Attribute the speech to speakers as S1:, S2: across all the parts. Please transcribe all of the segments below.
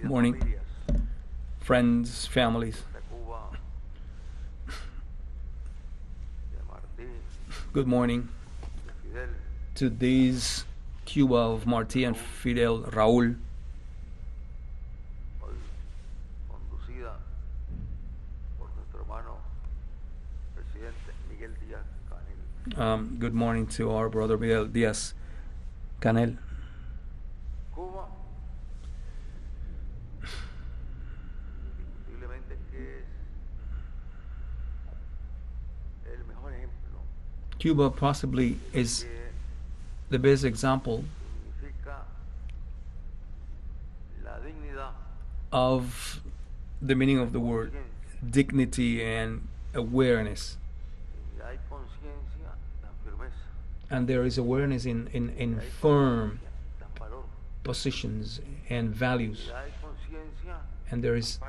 S1: morning, friends, families. Good morning to these Cuba of Martí and Fidel Raúl. Good morning to our brother Miguel Díaz Canel. Cuba possibly is the best example of the meaning of the word dignity and awareness. And there is awareness in firm positions and values. And there is,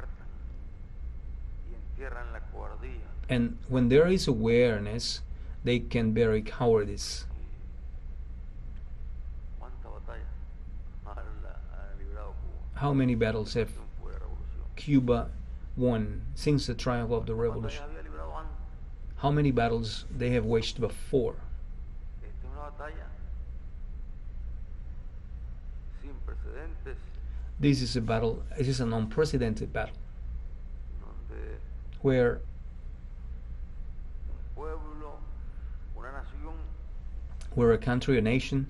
S1: and when there is awareness, they can bury cowardice. How many battles have Cuba won since the triumph of the revolution? How many battles they have waged before? This is a battle, this is an unprecedented battle, where a country, a nation,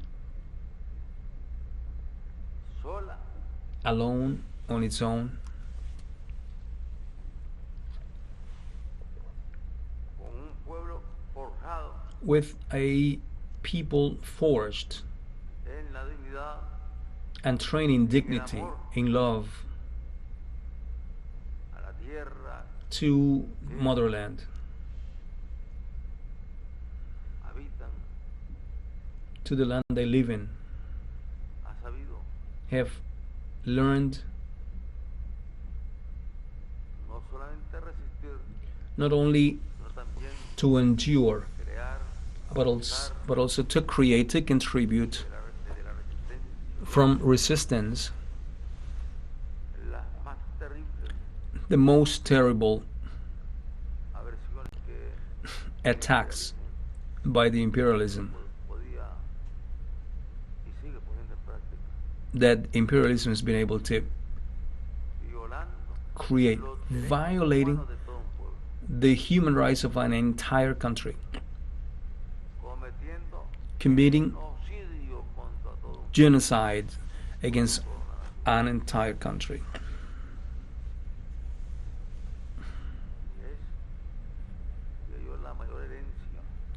S1: alone, on its own, with a people forged and trained in dignity, in love to motherland, to the land they live in, have learned not only to endure, but also to create, to contribute from resistance the most terrible attacks by the imperialism that imperialism has been able to create, violating the human rights of an entire country, committing genocide against an entire country.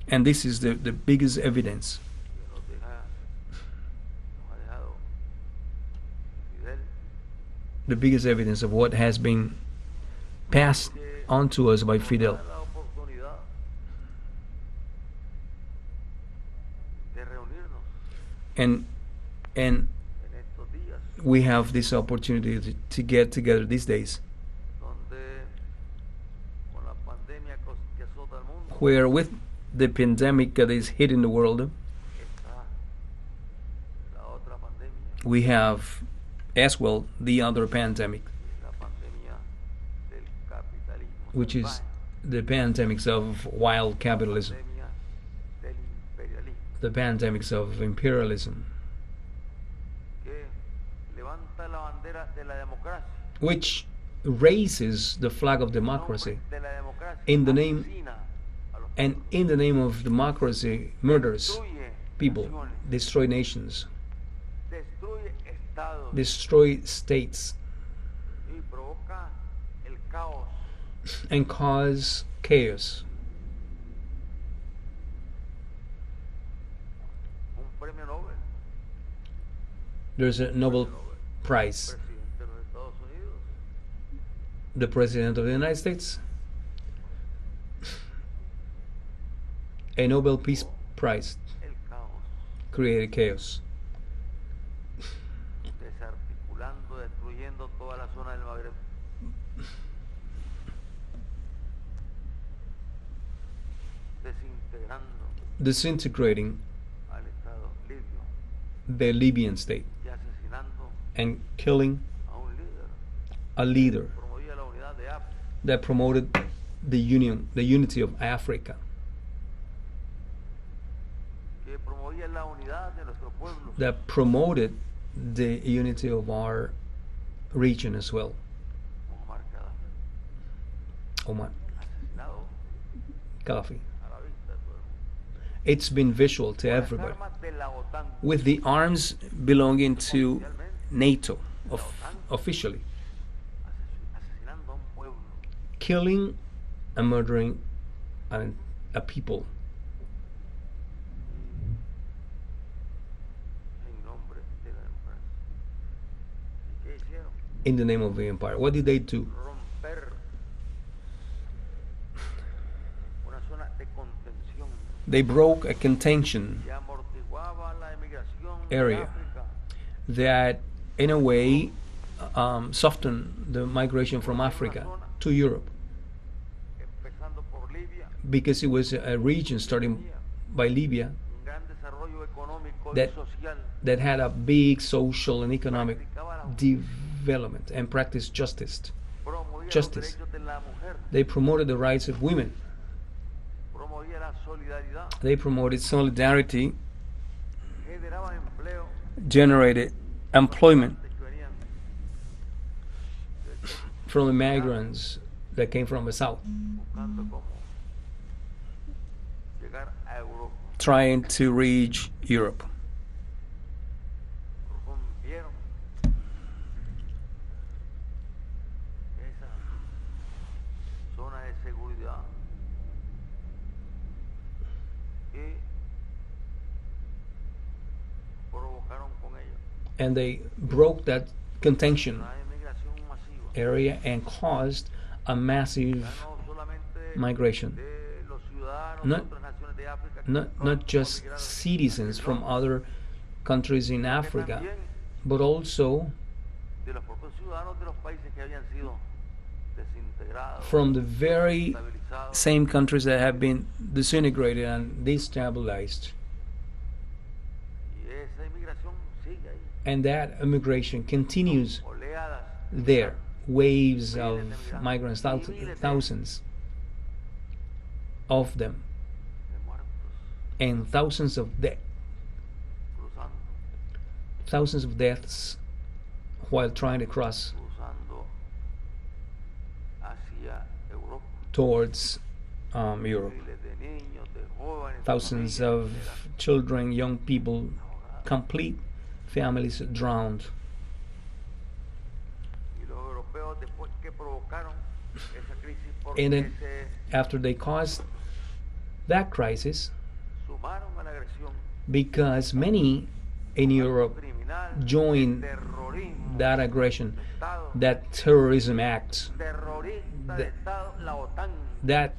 S1: And this is the biggest evidence of what has been passed on to us by Fidel. And we have this opportunity to get together these days, where with the pandemic that is hitting the world, we have as well the other pandemic, which is the pandemics of wild capitalism, the pandemics of imperialism, which raises the flag of democracy in the name, and in the name of democracy murders people, destroy nations, destroy states, and cause chaos. There's a Nobel Prize. The President of the United States, a Nobel Peace Prize, created chaos. Disintegrating the Libyan state and killing a leader that promoted the unity of Africa, that promoted the unity of our region as well. Omar Gaddafi. It's been visual to everybody. With the arms belonging to NATO, officially, killing and murdering a people in the name of the empire. What did they do? They broke a contention area that, in a way, softened the migration from Africa to Europe, because it was a region starting by Libya that had a big social and economic development and practiced justice. They promoted the rights of women. They promoted solidarity, generated employment from the migrants that came from the south, trying to reach Europe. And they broke that contention area and caused a massive migration. Not just citizens from other countries in Africa, but also from the very same countries that have been disintegrated and destabilized. And that immigration continues there. Waves of migrants, thousands of them, and thousands of deaths while trying to cross towards Europe. Thousands of children, young people, complete families drowned. And then after they caused that crisis, because many in Europe joined that aggression, that terrorism act, that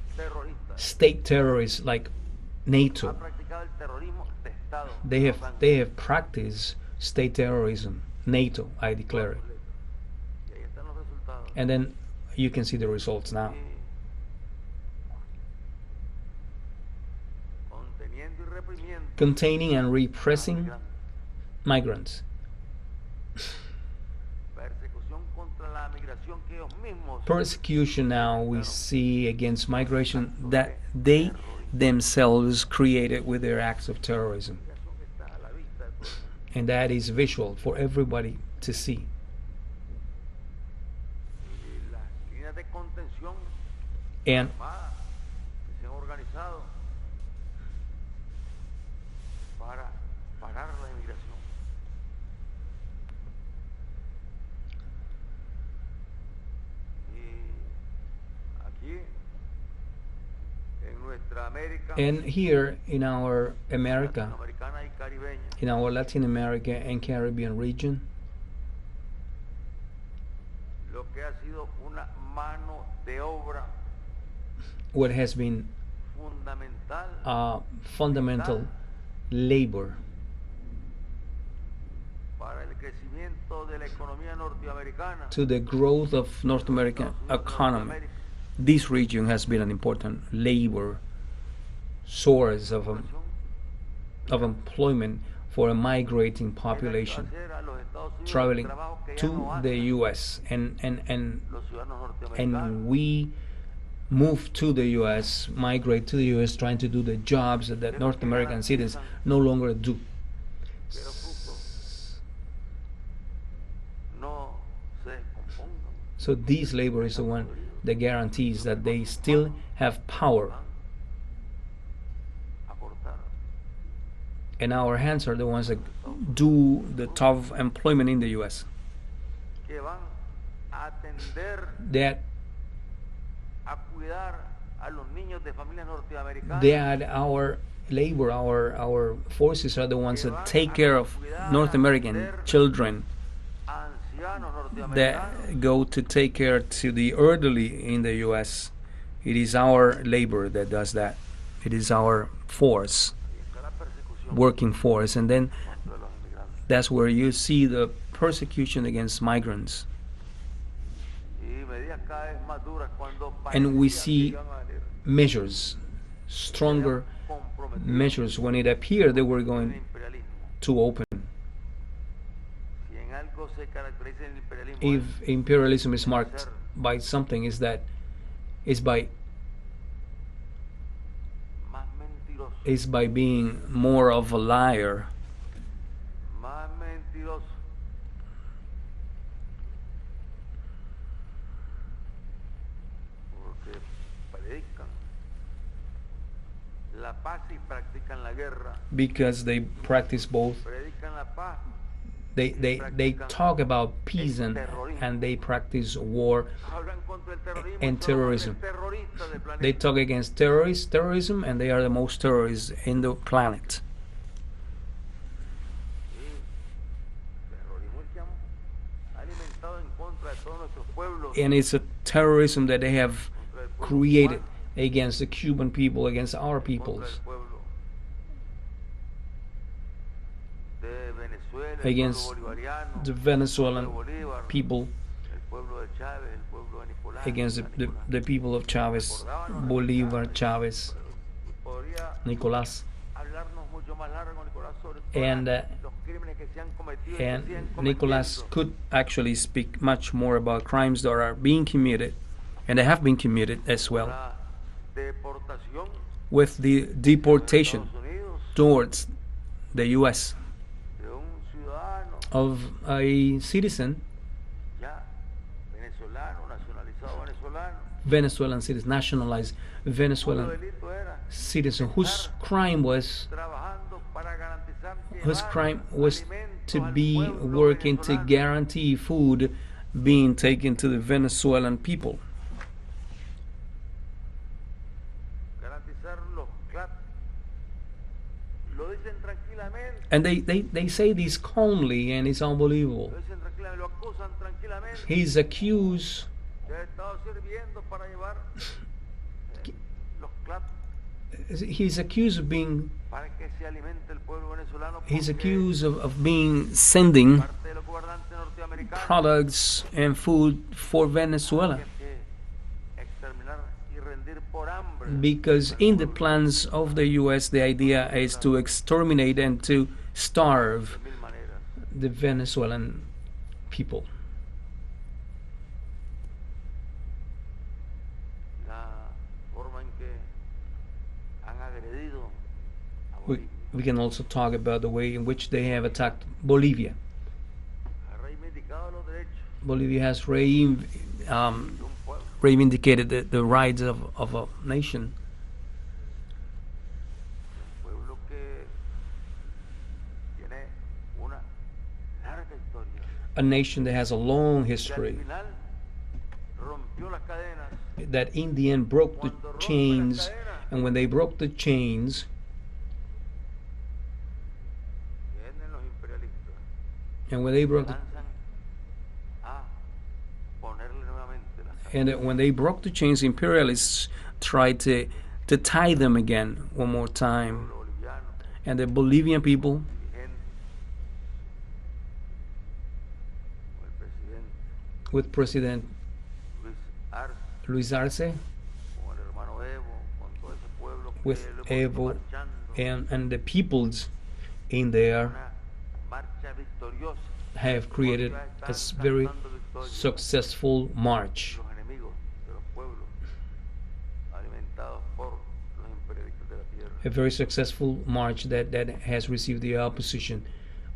S1: state terrorists like NATO, they have practiced state terrorism. NATO, I declare it. And then you can see the results now. Containing and repressing migrants. Persecution now we see against migration that they themselves created with their acts of terrorism. And that is visual for everybody to see. And here in our America, in our Latin America and Caribbean region, what has been fundamental labor to the growth of North American economy. This region has been an important labor source of employment for a migrating population traveling to the US, and we move to the US, migrate to the US, trying to do the jobs that North American citizens no longer do. So this labor is the one that guarantees that they still have power. And our hands are the ones that do the tough employment in the US. That our labor, our forces are the ones that take care of North American children, that go to take care to the elderly in the US. It is our labor that does that. It is our force, working force, and then that's where you see the persecution against migrants. And we see measures, stronger measures, when it appeared they were going to open. If imperialism is marked by something, is by being more of a liar, because they practice both. They talk about peace and they practice war and terrorism. They talk against terrorism, and they are the most terrorists in the planet. And it's a terrorism that they have created against the Cuban people, against our peoples, against the Venezuelan people, against the people of Chavez, Bolivar, Chavez, Nicolás. And Nicolás could actually speak much more about crimes that are being committed, and they have been committed as well, with the deportation towards the US of a citizen, Venezuelan citizen, nationalized Venezuelan citizen, whose crime was to be working to guarantee food being taken to the Venezuelan people. And they say this calmly, and it's unbelievable. He's accused of being sending products and food for Venezuela, because in the plans of the US the idea is to exterminate and to starve the Venezuelan people. We can also talk about the way in which they have attacked Bolivia. Bolivia has reivindicated the rights of a nation. A nation that has a long history, that in the end broke the chains, and when they broke the chains, when they broke the chains, imperialists tried to tie them again one more time. And the Bolivian people, with President Luis Arce, with Evo, and the peoples in there have created a very successful march, that has received the opposition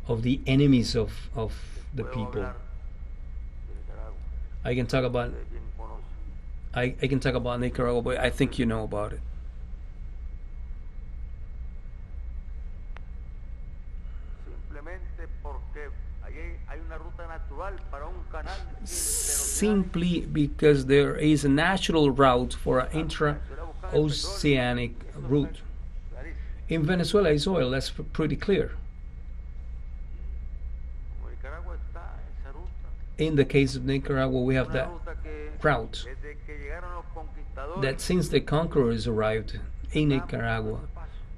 S1: of the enemies of the people. I can talk about Nicaragua, but I think you know about it. Simply because there is a natural route for an intra-oceanic route. In Venezuela is oil, that's pretty clear. In the case of Nicaragua, we have that route that since the conquerors arrived in Nicaragua,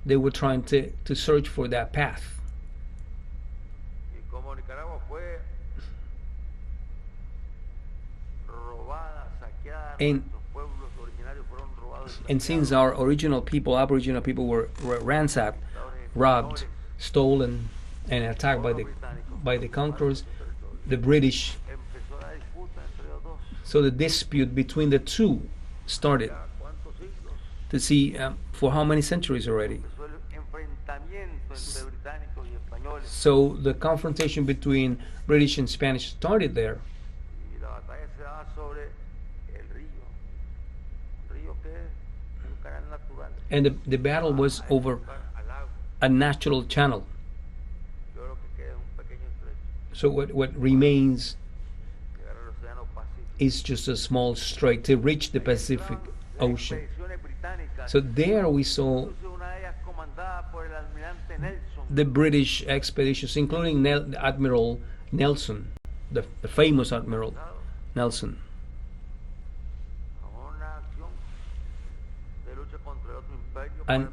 S1: they were trying to search for that path. And since our original people, Aboriginal people, were ransacked, robbed, stolen, and attacked by the conquerors, the British, so the dispute between the two started to see for how many centuries already. So the confrontation between British and Spanish started there. And the battle was over a natural channel. So what remains is just a small strait to reach the Pacific Ocean. So there we saw the British expeditions, including Admiral Nelson, the famous Admiral Nelson. An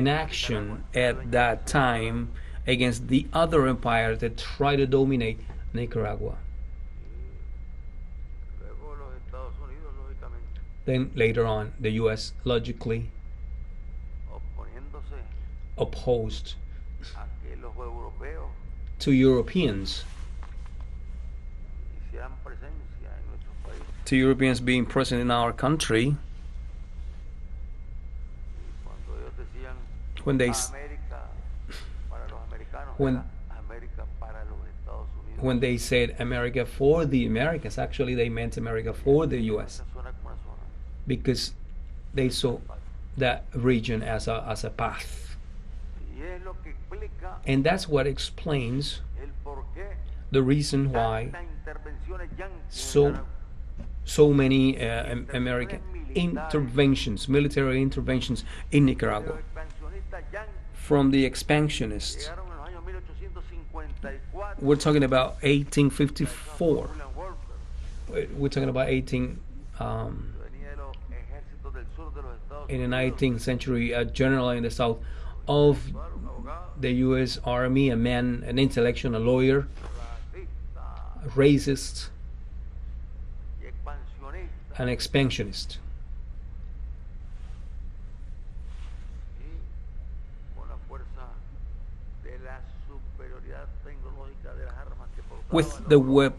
S1: action at that time against the other empires that tried to dominate Nicaragua. Then later on, the U.S. logically opposed to Europeans being present in our country. When they said America for the Americans, actually they meant America for the U.S. because they saw that region as a path. And that's what explains the reason why so many American interventions, military interventions in Nicaragua from the expansionists. We're talking about 1854. We're talking about in the 19th century, a general in the south of the U.S. Army, a man, an intellectual, a lawyer, a racist, an expansionist. With the weapons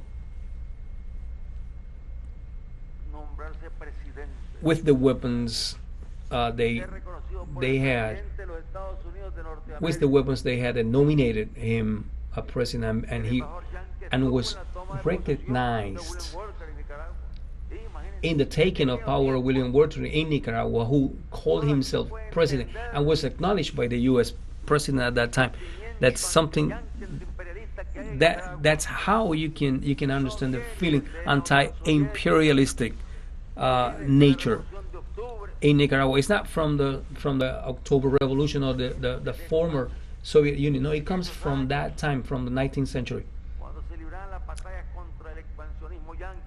S1: they had, with the weapons they had, and nominated him a president, and was recognized in the taking of power of William Walter in Nicaragua, who called himself president and was acknowledged by the U.S. president at that time. That's something that's how you can understand the feeling anti-imperialistic nature in Nicaragua. It's not from the October Revolution or the former Soviet Union. No, it comes from that time, from the 19th century.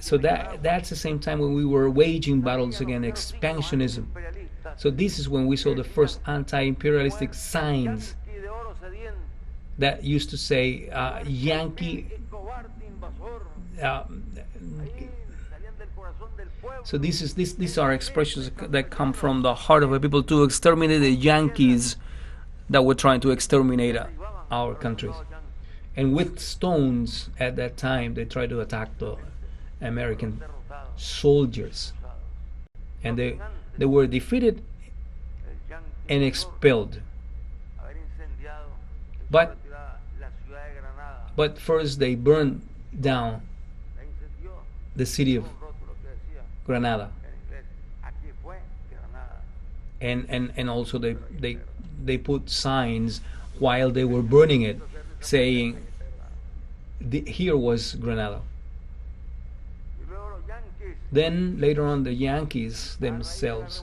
S1: So that's the same time when we were waging battles against expansionism. So this is when we saw the first anti-imperialistic signs that used to say Yankee. So these are expressions that come from the heart of the people to exterminate the Yankees that were trying to exterminate our countries. And with stones at that time, they tried to attack the American soldiers. And they were defeated and expelled. But first they burned down the city of Granada. And also they put signs while they were burning it saying here was Granada. Then later on the Yankees themselves,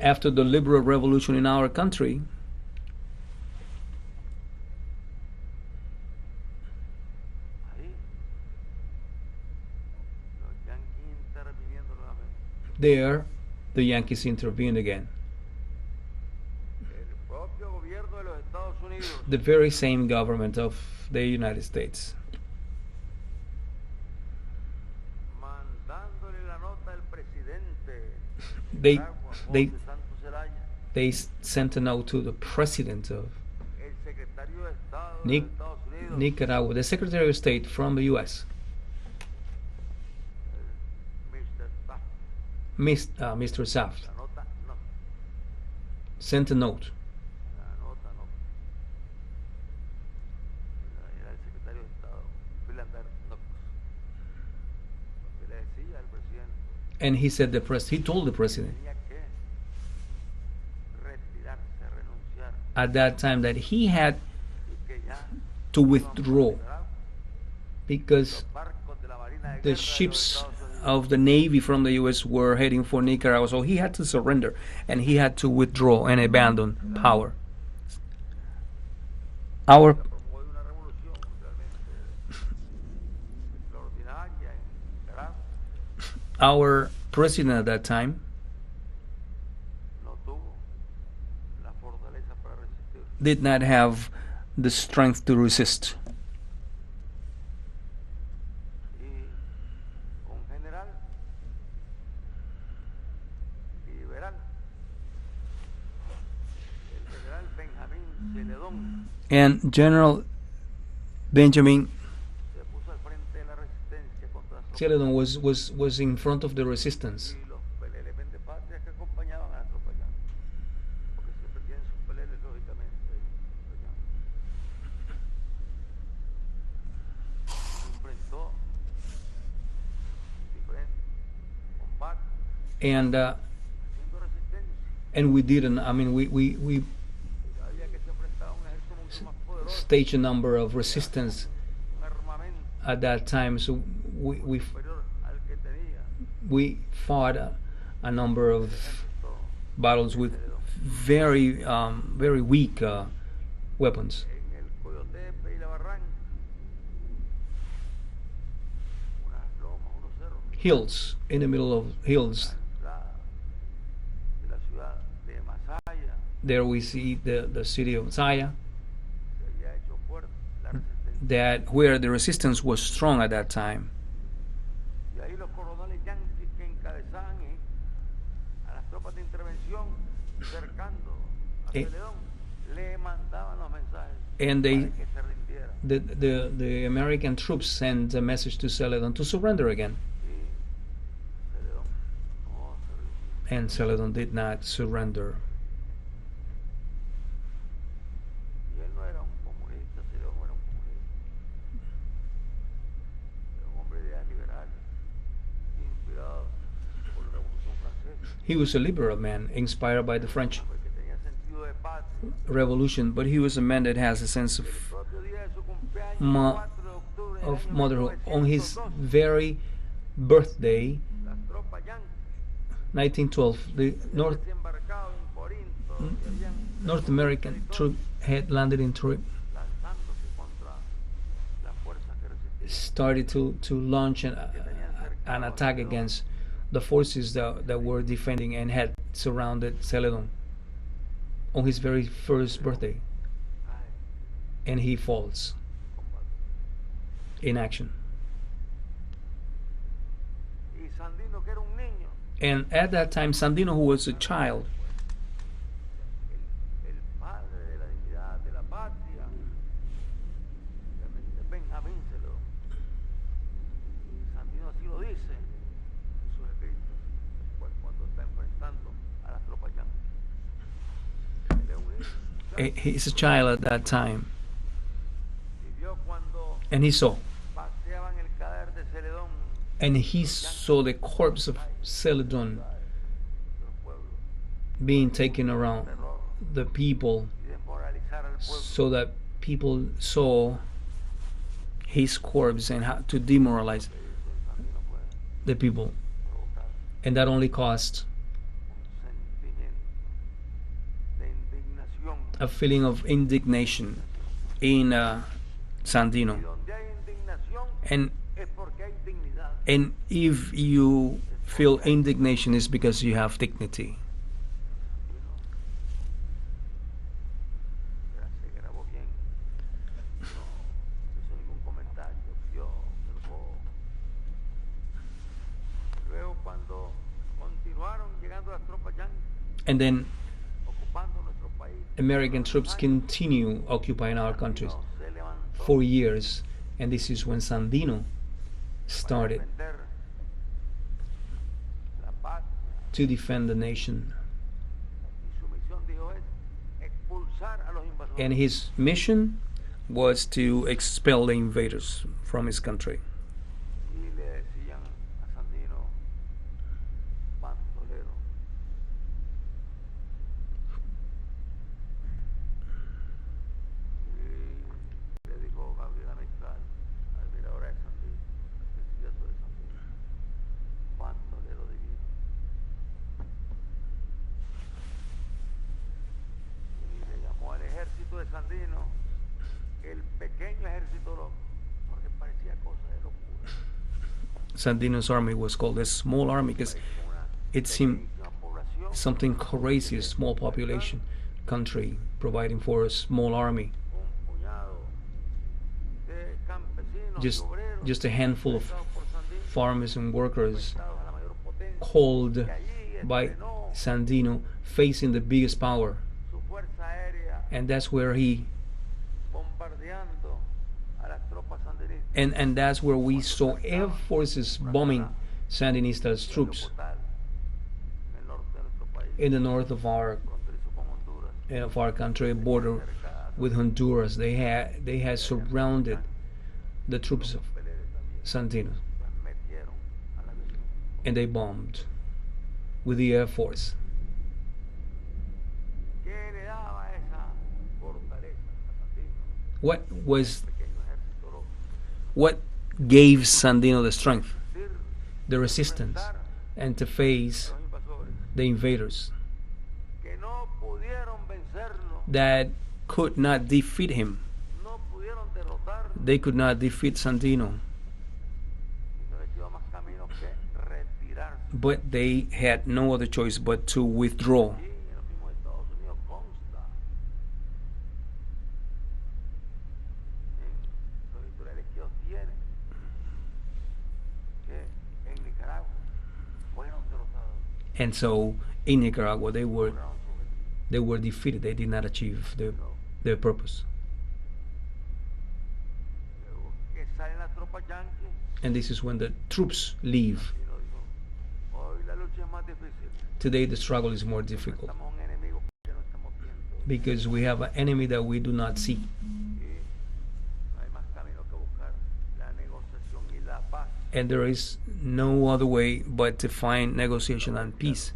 S1: after the liberal revolution in our country, there the Yankees intervened again. The very same government of the United States. They sent a note to the president of Nicaragua, the Secretary of State from the U.S. Mr. Saft sent a note. And he said he told the president at that time that he had to withdraw because the ships of the Navy from the U.S. were heading for Nicaragua, so he had to surrender and he had to withdraw and abandon power. Our president at that time did not have the strength to resist. And General Benjamin Celedon was in front of the resistance. And we didn't. I mean, we staged a number of resistance at that time. So we fought a number of battles with very weak weapons. Hills, in the middle of hills. There we see the city of Saya, that where the resistance was strong at that time. And the American troops sent a message to Celedon to surrender again. And Celedon did not surrender. He was a liberal man, inspired by the French Revolution, but he was a man that has a sense of motherhood. On his very birthday, 1912, the North American troop had landed in Trip, started to launch an attack against the forces that were defending and had surrounded Celedon on his very first birthday, and he falls in action. And at that time, Sandino, who was a child, he's a child at that time, and he saw the corpse of Celedon being taken around the people, so that people saw his corpse and how to demoralize the people, and that only caused a feeling of indignation in Sandino. And if you feel indignation, it's because you have dignity. And then American troops continue occupying our countries for years, and this is when Sandino started to defend the nation. And his mission was to expel the invaders from his country. Sandino's army was called a small army because it seemed something crazy, a small population country providing for a small army. Just a handful of farmers and workers called by Sandino facing the biggest power. And that's where and that's where we saw air forces bombing Sandinistas troops in the north of our country, border with Honduras. They had surrounded the troops of Sandino, and they bombed with the air force. What gave Sandino the strength, the resistance, and to face the invaders that could not defeat him? They could not defeat Sandino, but they had no other choice but to withdraw. And so in Nicaragua they were defeated. They did not achieve their purpose. And this is when the troops leave. Today the struggle is more difficult because we have an enemy that we do not see. And there is no other way but to find negotiation and peace.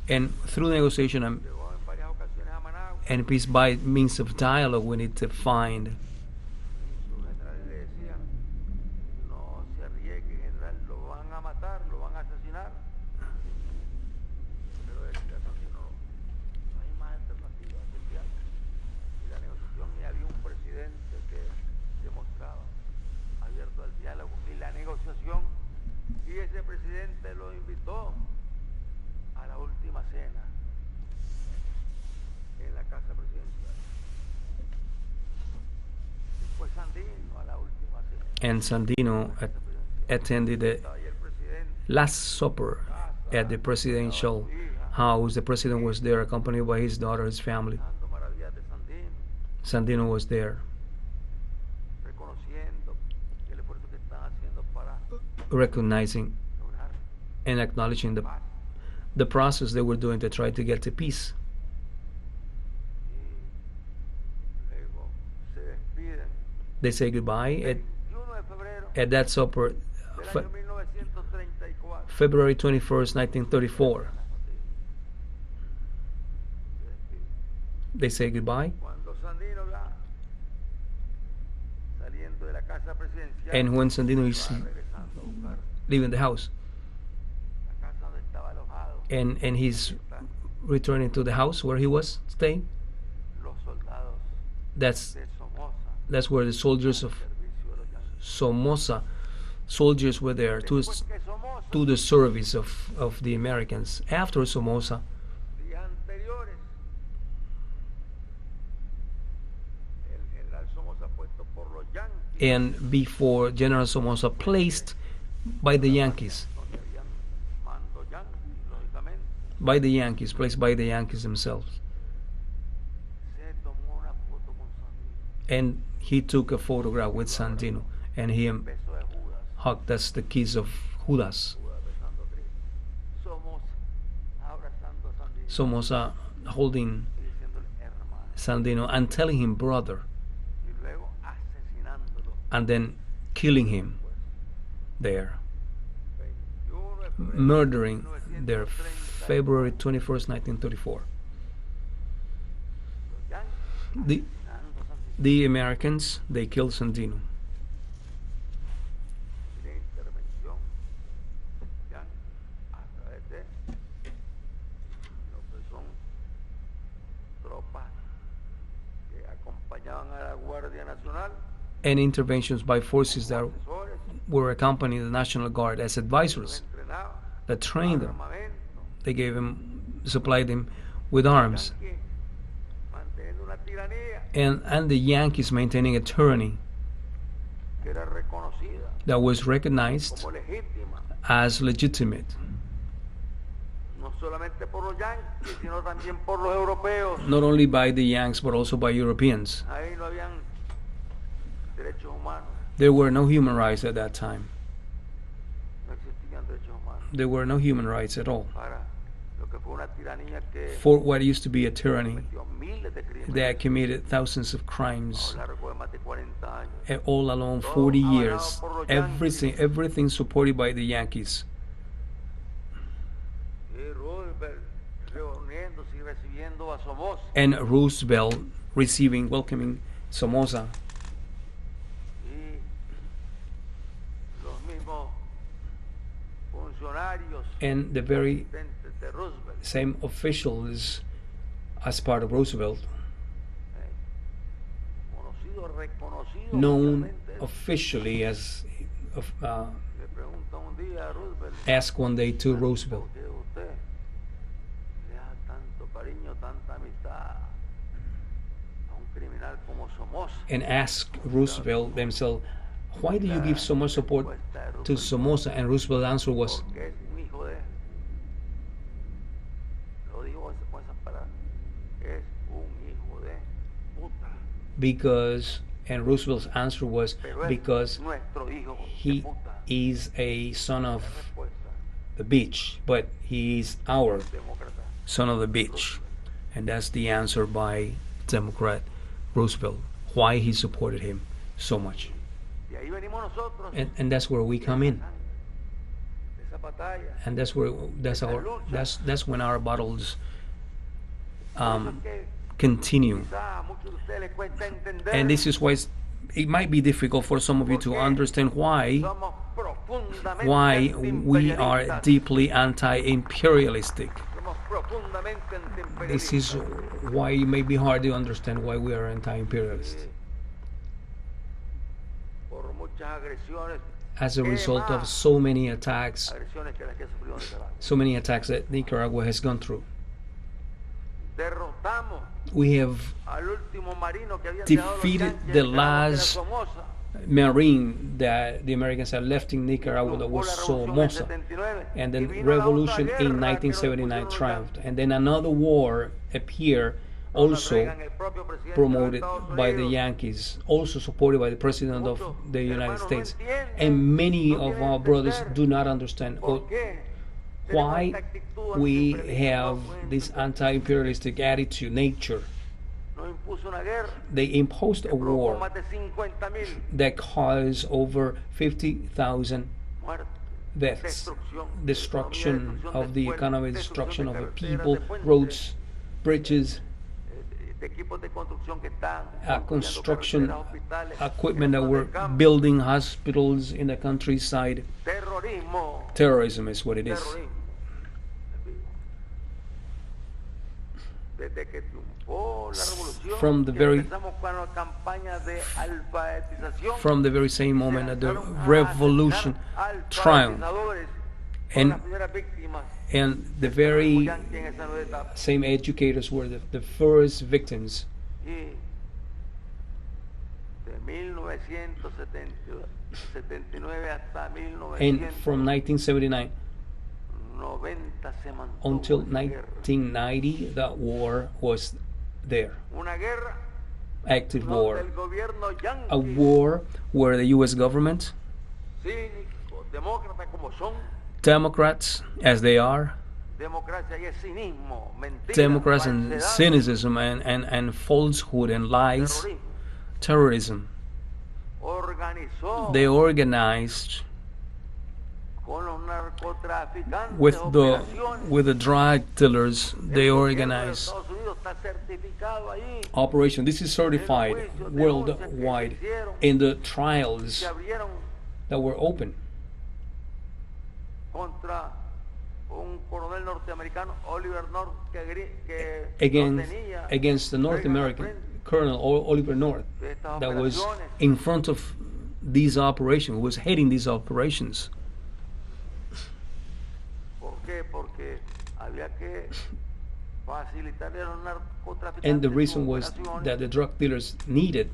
S1: And through negotiation and peace by means of dialogue, we need to find and Sandino attended the Last Supper at the presidential house. The president was there, accompanied by his daughter, his family. Sandino was there, recognizing and acknowledging the process they were doing to try to get to peace. They say goodbye at that supper, February 21st, 1934. They say goodbye. And when Sandino is leaving the house, and he's returning to the house where he was staying, that's where the soldiers of Somoza were there to the service of the Americans. After Somoza, and before General Somoza, placed by the Yankees, placed by the Yankees themselves. And he took a photograph with Sandino, and he hugged. That's the kiss of Judas. Somoza holding Sandino and telling him brother, and then killing him there, murdering there, February 21st, 1934. The Americans, they killed Sandino. And interventions by forces that were accompanying the National Guard as advisors, that trained them. They gave him, supplied him with arms. And the Yankees maintaining a tyranny that was recognized as legitimate. Not only by the Yanks, but also by Europeans. There were no human rights at that time. There were no human rights at all. For what used to be a tyranny that committed thousands of crimes all along 40 years. Everything supported by the Yankees. And Roosevelt welcoming Somoza. And the very same officials as part of Roosevelt, known officially as asked one day to Roosevelt, and asked Roosevelt themselves, why do you give so much support to Somoza? And Roosevelt's answer was, because he is a son of the bitch, but he is our son of the bitch. And that's the answer by Democrat Roosevelt, why he supported him so much. And that's where we come in. And that's when our battles continue. And this is why it might be difficult for some of you to understand why we are deeply anti-imperialistic. This is why it may be hard to understand why we are anti-imperialist. As a result of so many attacks that Nicaragua has gone through. We have defeated the last Marine that the Americans had left in Nicaragua, that was Somoza, and then revolution in 1979 triumphed, and then another war appeared, also promoted by the Yankees, also supported by the President of the United States. And many of our brothers do not understand why we have this anti-imperialistic attitude, nature. They imposed a war that caused over 50,000 deaths, destruction of the economy, destruction of the people, roads, bridges, construction equipment that were building hospitals in the countryside. Terrorism is what it is. From the very same moment that the revolution triumphed, and the very same educators were the first victims. And from 1979 until 1990, that war was there. Active war. A war where the U.S. government, Democrats as they are, Democrats and cynicism and falsehood and lies, terrorism. They organized with the drug dealers. They organized operation. This is certified worldwide in the trials that were open against the North American Colonel Oliver North that was in front of these operations, was heading these operations. And the reason was that the drug dealers needed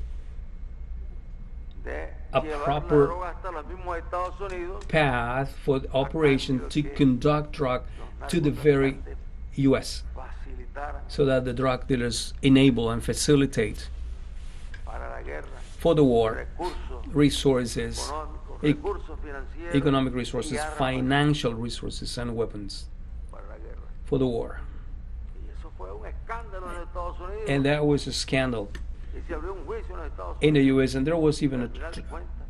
S1: a proper path for the operation to conduct drug to the very U.S. so that the drug dealers enable and facilitate for the war resources, economic resources, financial resources, and weapons for the war. And that was a scandal in the U.S., and there was even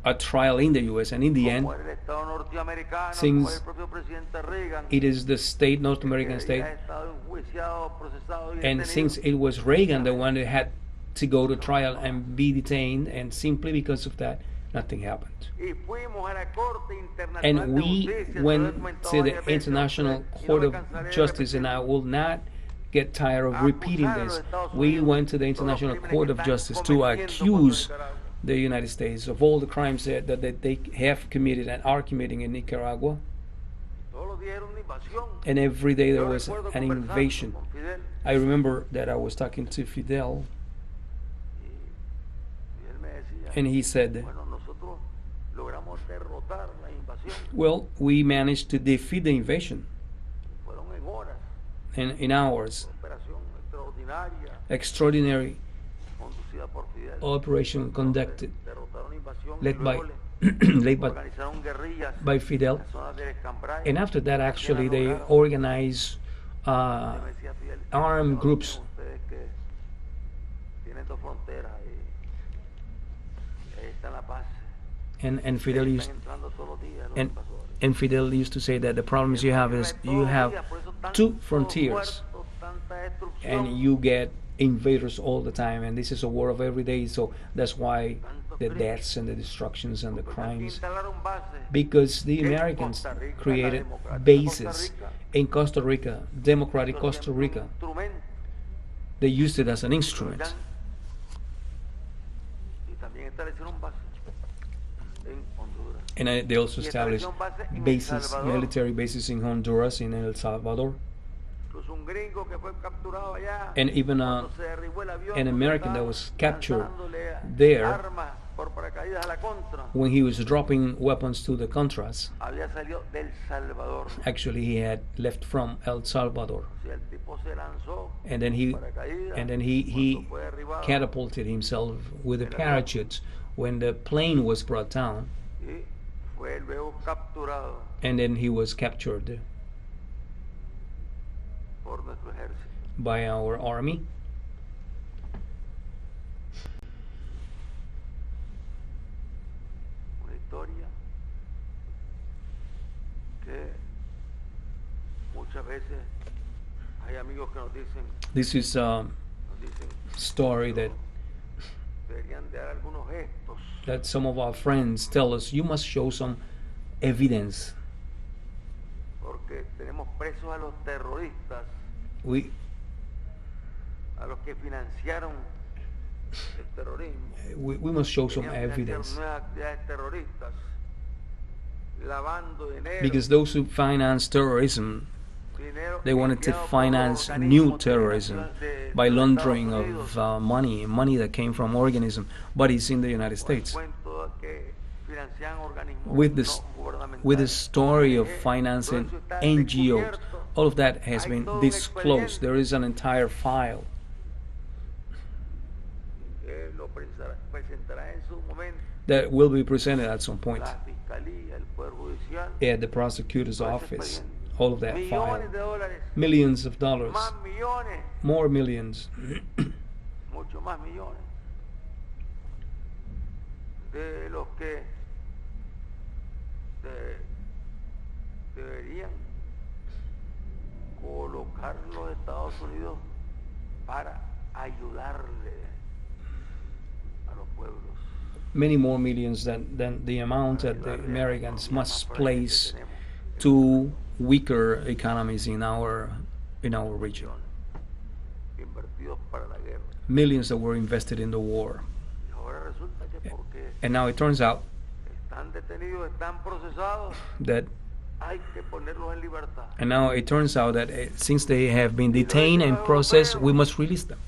S1: a trial in the U.S., and in the end, since it is the state, North American state, and since it was Reagan the one that had to go to trial and be detained, and simply because of that, nothing happened. And we went to the International Court of Justice, and I will not get tired of repeating this. We went to the International Court of Justice to accuse the United States of all the crimes that they have committed and are committing in Nicaragua. And every day there was an invasion. I remember that I was talking to Fidel, and he said, well, we managed to defeat the invasion in hours. Extraordinary operation conducted, led by Fidel. And after that, actually, they organized armed groups. And Fidel used to say that the problems you have is you have two frontiers and you get invaders all the time, and this is a war of every day. So that's why the deaths and the destructions and the crimes, because the Americans created bases in Costa Rica, democratic Costa Rica. They used it as an instrument. And they also established bases, military bases in Honduras, in El Salvador. And even an American that was captured there when he was dropping weapons to the Contras. Actually, he had left from El Salvador, and then he catapulted himself with a parachute when the plane was brought down, and then he was captured. by our army. This is a story that some of our friends tell us, you must show some evidence. We must show some evidence, because those who finance terrorism, they wanted to finance new terrorism by laundering of money that came from organism, but it's in the United States. With the story of financing NGOs, all of that has been disclosed. There is an entire file. That will be presented at some point at the prosecutor's office. All of that file. Millions of dollars. More millions. Many more millions than the amount that the Americans must place to weaker economies in our region. Millions that were invested in the war. And now it turns out that since they have been detained and processed, we must release them.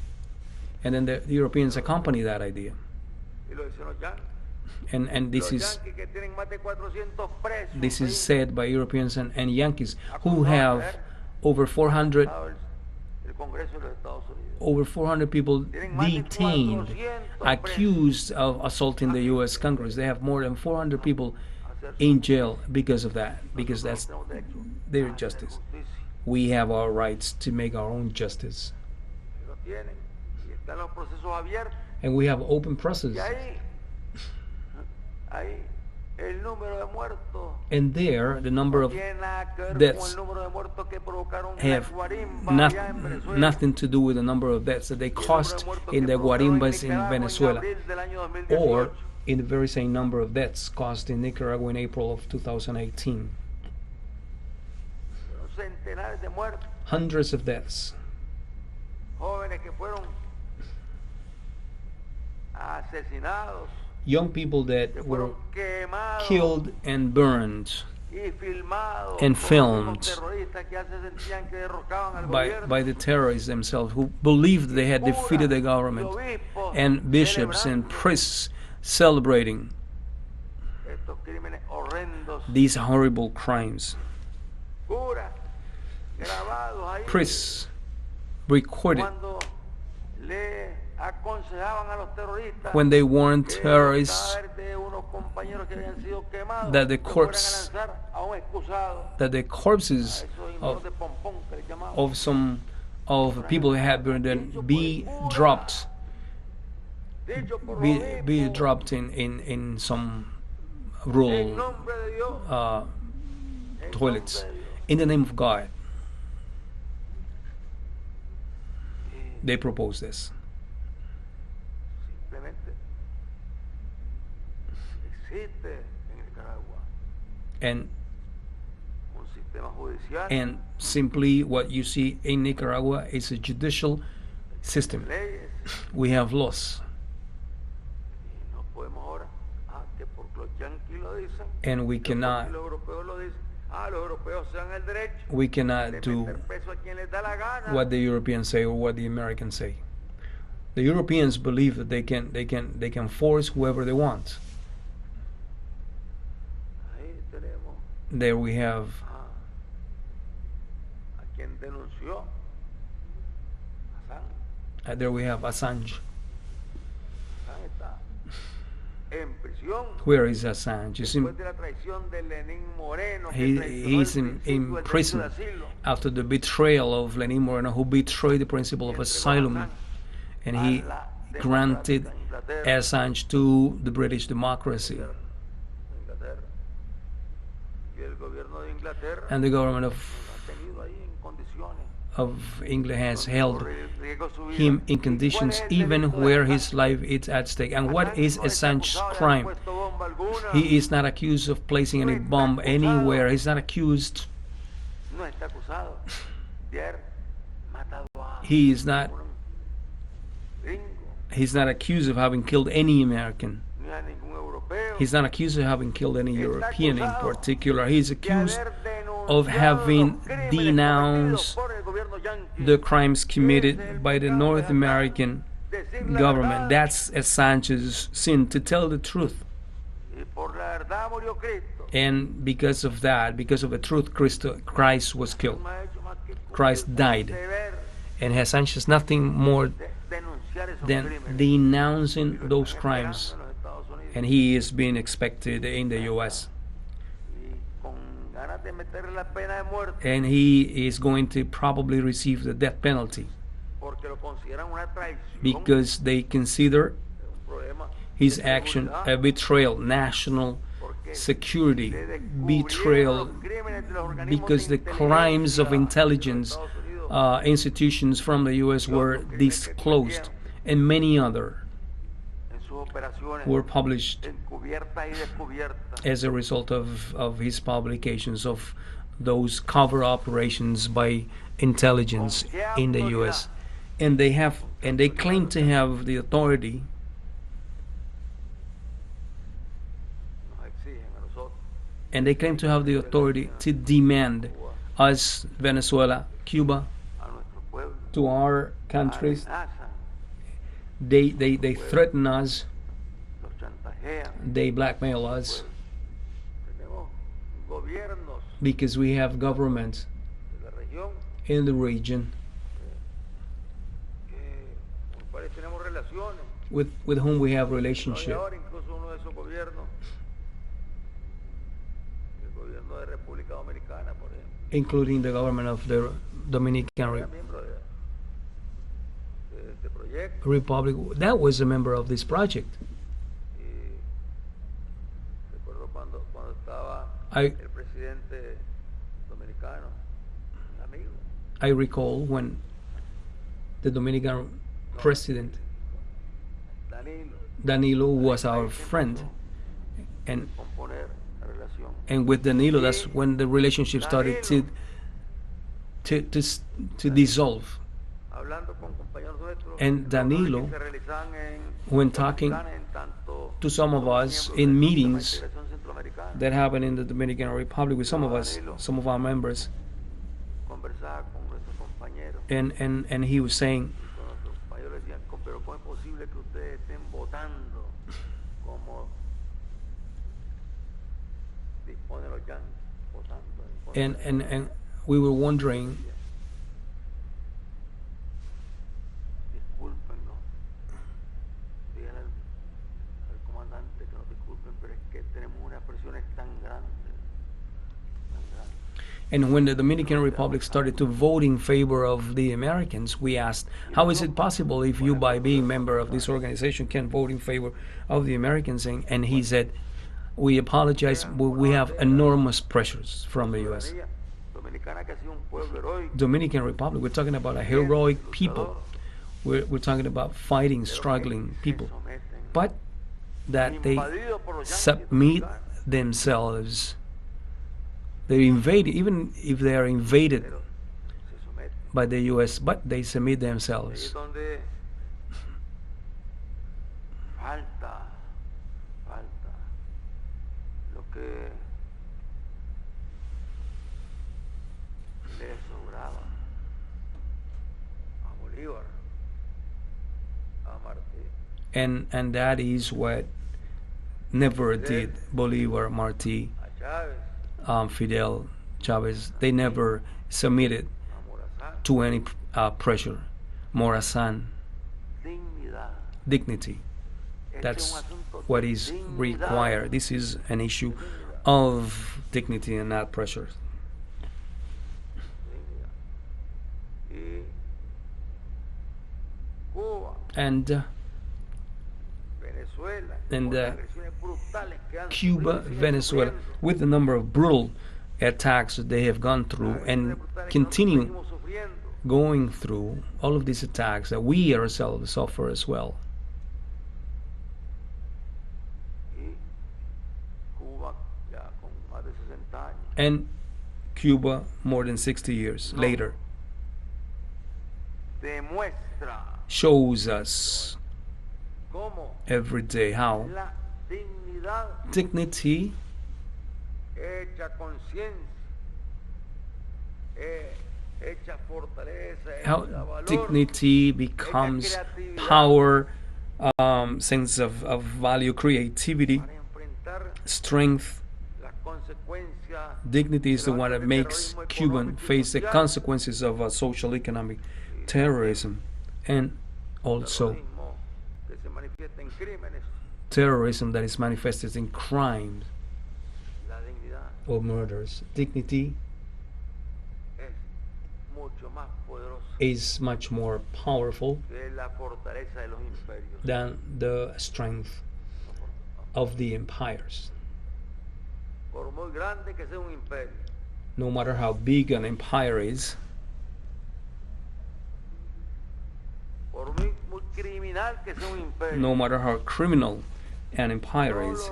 S1: And then the Europeans accompany that idea. And this is said by Europeans and Yankees who have over 400 people detained, accused of assaulting the U.S. Congress. They have more than 400 people in jail because of that, because that's their justice. We have our rights to make our own justice. And we have open process. And there, the number of deaths have nothing to do with the number of deaths that they caused in the guarimbas in Venezuela, or in the very same number of deaths caused in Nicaragua in April of 2018. Hundreds of deaths. Young people that were killed and burned and filmed by the terrorists themselves, who believed they had defeated the government, and bishops and priests celebrating these horrible crimes. Priests recorded when they warned terrorists that the corpses of some of the people who had burned be dropped in some rural toilets in the name of God. They propose this. And simply what you see in Nicaragua is a judicial system. We have laws. And we cannot do what the Europeans say or what the Americans say. The Europeans believe that they can force whoever they want. There we have Assange. Where is Assange? He's in prison after the betrayal of Lenin Moreno, who betrayed the principle of asylum, and he granted Assange to the British democracy. And the government of England has held him in conditions even where his life is at stake. And what is Assange's crime? He is not accused of placing any bomb anywhere. He's not accused. He's not accused of having killed any American. He's not accused of having killed any European in particular. He's accused of having denounced the crimes committed by the North American government. That's Assange's sin, to tell the truth. And because of that, because of the truth, Christ was killed. Christ died. And Assange is nothing more than denouncing those crimes. And he is being expected in the U.S. And he is going to probably receive the death penalty because they consider his action a betrayal, national security betrayal, because the crimes of intelligence institutions from the U.S. were disclosed, and many other were published as a result of his publications of those cover operations by intelligence in the U.S. And they claim to have the authority to demand us, Venezuela, Cuba, to our countries. They threaten us. They blackmail us because we have governments in the region with whom we have relationship, including the government of the Dominican Republic. That was a member of this project. I recall when the Dominican president Danilo was our friend, and with Danilo, that's when the relationship started to dissolve. And Danilo, when talking to some of us in meetings that happened in the Dominican Republic with some of our members, and he was saying, and we were wondering, and when the Dominican Republic started to vote in favor of the Americans, we asked, how is it possible if you, by being member of this organization, can vote in favor of the Americans? And he said, we apologize, but we have enormous pressures from the U.S. Dominican Republic, we're talking about a heroic people. We're talking about fighting, struggling people. But that they submit themselves. They're invaded, even if they are invaded by the U.S., but they submit themselves. And that is what never did Bolivar, Martí, Fidel, Chavez. They never submitted to any pressure. Morazán, dignity. That's what is required. This is an issue of dignity and not pressure. And Cuba, Venezuela, with the number of brutal attacks that they have gone through and continue going through, all of these attacks that we ourselves suffer as well. And Cuba, more than 60 years later, shows us every day how dignity becomes power, sense of value, creativity, strength. Dignity is the one that makes Cuban face the consequences of social economic terrorism, and also terrorism that is manifested in crimes or murders. Dignity is much more powerful than the strength of the empires. No matter how big an empire is, no matter how criminal an empire is,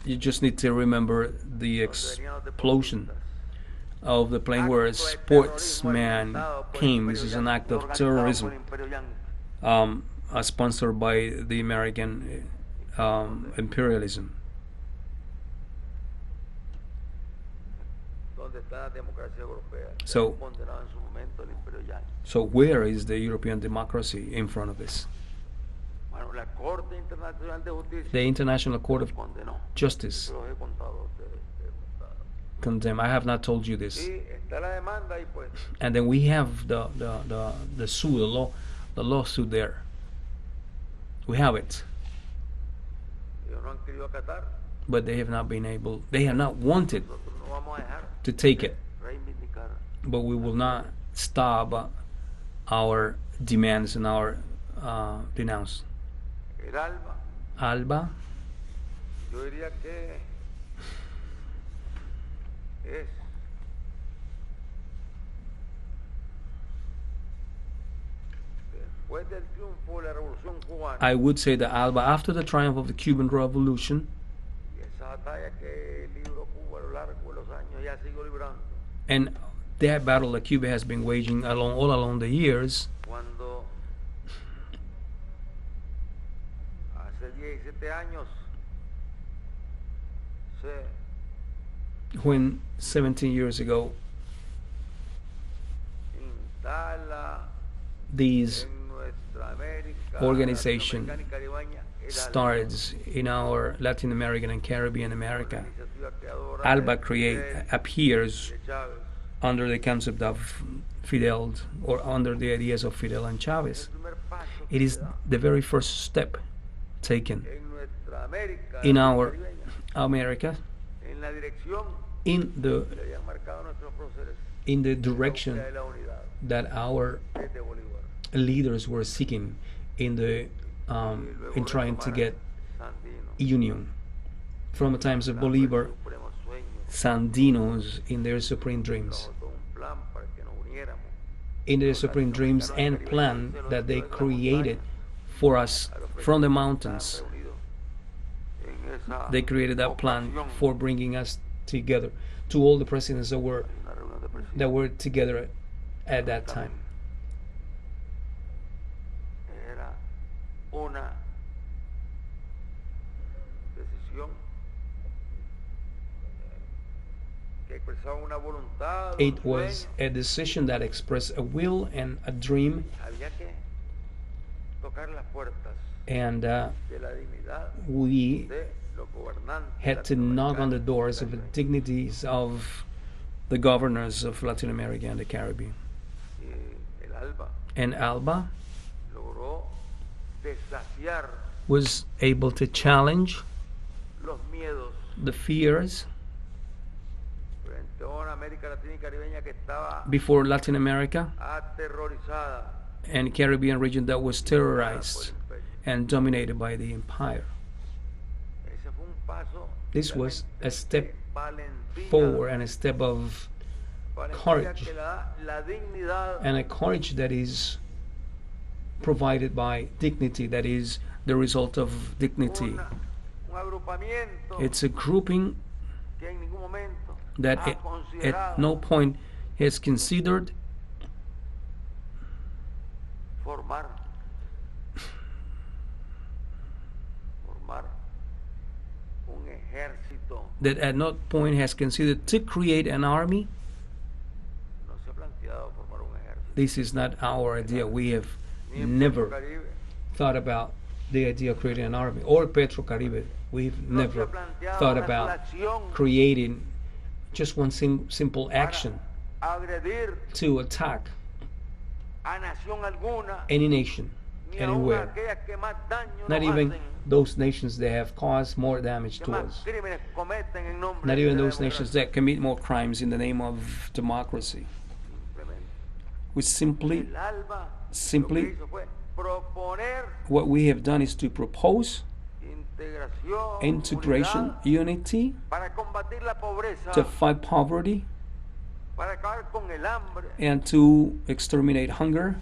S1: you just need to remember the explosion of the plane where a sportsman came. This is an act of terrorism, sponsored by the American imperialism. So where is the European democracy in front of this? The International Court of Justice condemned. I have not told you this. And then we have the suit, the lawsuit there. We have it. But they have not been able, they have not wanted to take it. But we will not stop our demands and our denounce. ALBA I would say that ALBA, after the triumph of the Cuban Revolution, and that battle that Cuba has been waging all along the years, when 17 years ago these organization starts in our Latin American and Caribbean America, ALBA appears under the concept of Fidel, or under the ideas of Fidel and Chavez. It is the very first step taken in our America in the direction that our leaders were seeking in trying to get union. From the times of Bolivar, Sandinos in their supreme dreams, and plan that they created for us from the mountains. They created that plan for bringing us together, to all the presidents that were together at that time. It was a decision that expressed a will and a dream, and we had to knock on the doors of the dignities of the governors of Latin America and the Caribbean. And ALBA
S2: logró desafiar
S1: was able to challenge
S2: los miedos
S1: the fears
S2: frente a una América Latina y Caribeña que estaba
S1: before Latin America
S2: aterrorizada
S1: and Caribbean region that was terrorized and dominated by the empire.
S2: Ese fue un paso
S1: This was a step
S2: de valentía,
S1: forward and a step of
S2: valentía
S1: courage,
S2: que la dignidad
S1: and a courage that is provided by dignity, that is the result of dignity.
S2: un agrupamiento
S1: It's a grouping
S2: que en ningún momento
S1: that
S2: ha
S1: at
S2: considerado
S1: no point has considered
S2: formar un ejército.
S1: that at no point has considered to create an army.
S2: No se ha planteado formar un ejército.
S1: This is not our idea. We have
S2: Ni en
S1: never
S2: Puerto Caribe,
S1: thought about the idea of creating an army, or Petrocaribe. We've
S2: no se
S1: never
S2: ha planteado
S1: thought
S2: una
S1: about
S2: acción
S1: creating just one simple action
S2: para agredir
S1: to attack
S2: a nación alguna,
S1: any nation,
S2: ni aun
S1: anywhere.
S2: aquellas que más daño
S1: Not
S2: nos
S1: even
S2: hacen,
S1: those nations that have caused more damage
S2: que
S1: to
S2: más
S1: us.
S2: crímenes cometen en nombre
S1: Not
S2: de
S1: even
S2: la
S1: those nations
S2: democracia.
S1: that commit more crimes in the name of democracy.
S2: Simplemente.
S1: We simply,
S2: El ALBA
S1: simply,
S2: lo que hizo fue proponer
S1: what we have done is to propose
S2: integración,
S1: integration,
S2: unidad,
S1: unity,
S2: para combatir la pobreza,
S1: to fight poverty,
S2: para acabar con el hambre,
S1: and to exterminate hunger,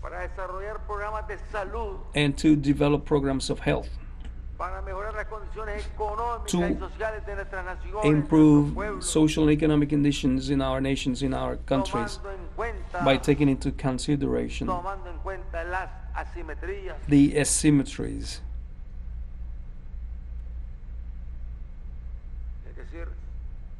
S2: para desarrollar programas de salud,
S1: and to develop programs of health,
S2: para mejorar las condiciones económicas
S1: To
S2: y sociales de nuestras naciones,
S1: improve
S2: nuestros pueblos,
S1: social and economic conditions in our nations, in our countries,
S2: tomando en cuenta,
S1: by taking into consideration
S2: tomando en cuenta las asimetrías,
S1: the asymmetries.
S2: es decir,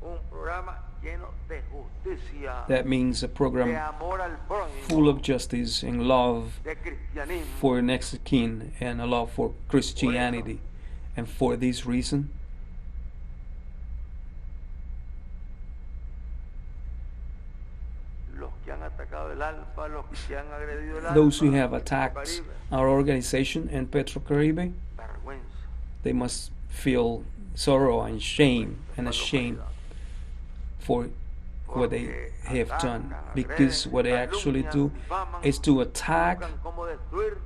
S2: un programa lleno de justicia,
S1: That means a
S2: de
S1: program
S2: amor al prójimo,
S1: full of justice and love
S2: de cristianismo.
S1: for next of kin and a love for Christianity. And for this reason,
S2: Los que han atacado el ALBA, los que han agredido el ALBA,
S1: those who have attacked
S2: Caribe,
S1: our organization and Petrocaribe,
S2: vergüenza,
S1: they must feel sorrow and shame and ashamed for what they have done, because what they actually do is to attack
S2: buscan cómo destruir,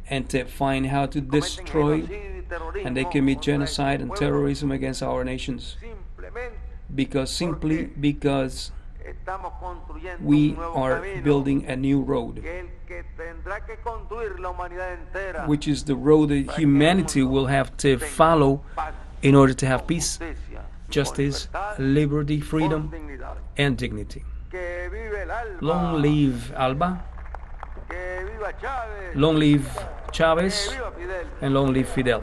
S1: and to find how to
S2: cometen
S1: destroy,
S2: genocidio y terrorismo
S1: and they commit
S2: contra
S1: genocide and
S2: nuestro pueblo,
S1: terrorism against our nations,
S2: simplemente
S1: simply because
S2: estamos construyendo
S1: we
S2: un nuevo
S1: are
S2: camino,
S1: building a new road,
S2: que el que tendrá que construir la humanidad entera,
S1: which is the road that humanity will have to follow
S2: paz,
S1: in order to have
S2: con
S1: peace,
S2: justicia,
S1: justice,
S2: con libertad,
S1: liberty,
S2: con
S1: freedom,
S2: dignidad.
S1: and dignity.
S2: Que vive el ALBA,
S1: Long live ALBA,
S2: que viva Chávez,
S1: long live
S2: que
S1: Chavez,
S2: viva Fidel.
S1: and long live Fidel.